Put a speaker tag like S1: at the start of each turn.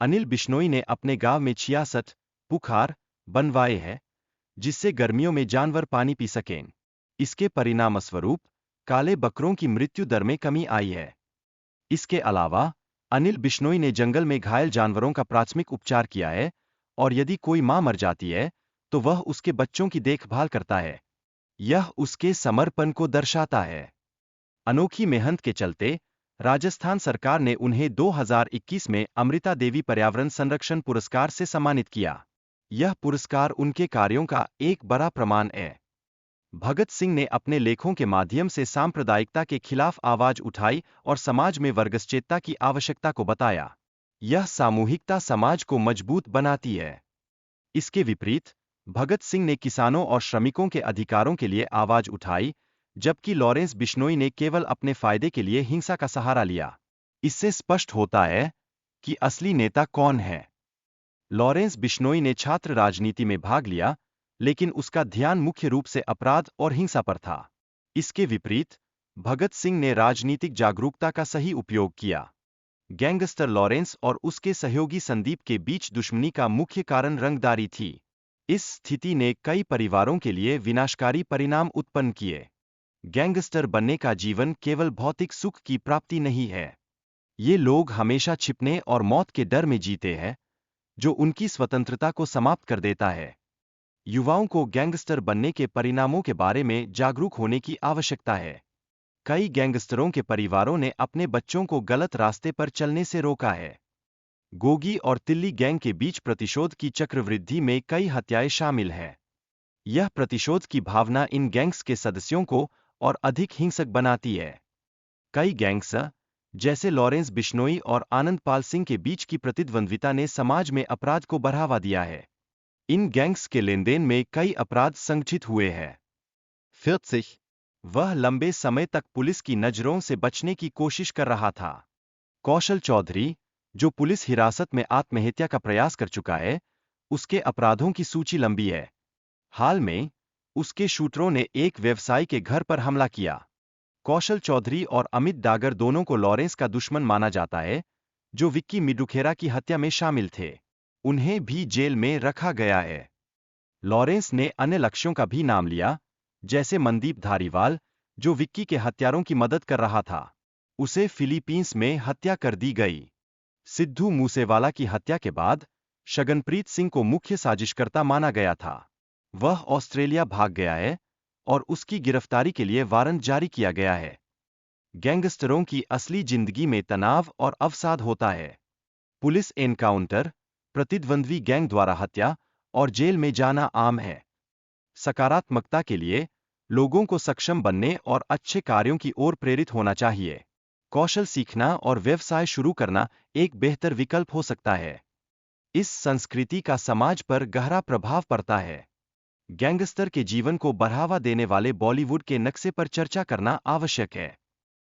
S1: अनिल बिश्नोई ने अपने गांव में 66 पुखार बनवाए हैं, जिससे गर्मियों में जानवर पानी पी सकें। इसके परिणामस्वरूप काले बकरों की मृत्यु दर में कमी आई है। इसके अलावा अनिल बिश्नोई ने जंगल में घायल जानवरों का प्राथमिक उपचार किया है, और यदि कोई मां मर जाती है तो वह उसके बच्चों की देखभाल करता है। यह उसके समर्पण को दर्शाता है। अनोखी मेहनत के चलते राजस्थान सरकार ने उन्हें 2021 में अमृता देवी पर्यावरण संरक्षण पुरस्कार से सम्मानित किया। यह पुरस्कार उनके कार्यों का एक बड़ा प्रमाण है। भगत सिंह ने अपने लेखों के माध्यम से सांप्रदायिकता के खिलाफ आवाज उठाई और समाज में वर्गश्चेतता की आवश्यकता को बताया। यह सामूहिकता समाज को मजबूत बनाती है। इसके विपरीत भगत सिंह ने किसानों और श्रमिकों के अधिकारों के लिए आवाज उठाई, जबकि लॉरेंस बिश्नोई ने केवल अपने फायदे के लिए हिंसा का सहारा लिया। इससे स्पष्ट होता है कि असली नेता कौन है। लॉरेंस बिश्नोई ने छात्र राजनीति में भाग लिया, लेकिन उसका ध्यान मुख्य रूप से अपराध और हिंसा पर था। इसके विपरीत भगत सिंह ने राजनीतिक जागरूकता का सही उपयोग किया। गैंगस्टर लॉरेंस और उसके सहयोगी संदीप के बीच दुश्मनी का मुख्य कारण रंगदारी थी। इस स्थिति ने कई परिवारों के लिए विनाशकारी परिणाम उत्पन्न किए। गैंगस्टर बनने का जीवन केवल भौतिक सुख की प्राप्ति नहीं है। ये लोग हमेशा छिपने और मौत के डर में जीते हैं, जो उनकी स्वतंत्रता को समाप्त कर देता है। युवाओं को गैंगस्टर बनने के परिणामों के बारे में जागरूक होने की आवश्यकता है। कई गैंगस्टरों के परिवारों ने अपने बच्चों को गलत रास्ते पर चलने से रोका है। गोगी और तिल्ली गैंग के बीच प्रतिशोध की चक्रवृद्धि में कई हत्याएं शामिल हैं। यह प्रतिशोध की भावना इन गैंग्स के सदस्यों को और अधिक हिंसक बनाती है। कई गैंग्स जैसे लॉरेंस बिश्नोई और आनंद पाल सिंह के बीच की प्रतिद्वंद्विता ने समाज में अपराध को बढ़ावा दिया है। इन गैंग्स के लेनदेन में कई अपराध संगठित हुए हैं। 40 वह लंबे समय तक पुलिस की नजरों से बचने की कोशिश कर रहा था। कौशल चौधरी, जो पुलिस हिरासत में आत्महत्या का प्रयास कर चुका है, उसके अपराधों की सूची लंबी है। हाल में उसके शूटरों ने एक व्यवसायी के घर पर हमला किया। कौशल चौधरी और अमित डागर दोनों को लॉरेंस का दुश्मन माना जाता है, जो विक्की मिडुखेरा की हत्या में शामिल थे। उन्हें भी जेल में रखा गया है। लॉरेंस ने अन्य लक्ष्यों का भी नाम लिया, जैसे मनदीप धारीवाल, जो विक्की के हत्यारों की मदद कर रहा था। उसे फिलीपींस में हत्या कर दी गई। सिद्धू मूसेवाला की हत्या के बाद शगनप्रीत सिंह को मुख्य साजिशकर्ता माना गया था। वह ऑस्ट्रेलिया भाग गया है और उसकी गिरफ्तारी के लिए वारंट जारी किया गया है। गैंगस्टरों की असली जिंदगी में तनाव और अवसाद होता है। पुलिस एनकाउंटर, प्रतिद्वंद्वी गैंग द्वारा हत्या और जेल में जाना आम है। सकारात्मकता के लिए लोगों को सक्षम बनने और अच्छे कार्यों की ओर प्रेरित होना चाहिए। कौशल सीखना और व्यवसाय शुरू करना एक बेहतर विकल्प हो सकता है। इस संस्कृति का समाज पर गहरा प्रभाव पड़ता है। गैंगस्टर के जीवन को बढ़ावा देने वाले बॉलीवुड के नक्शे पर चर्चा करना आवश्यक है।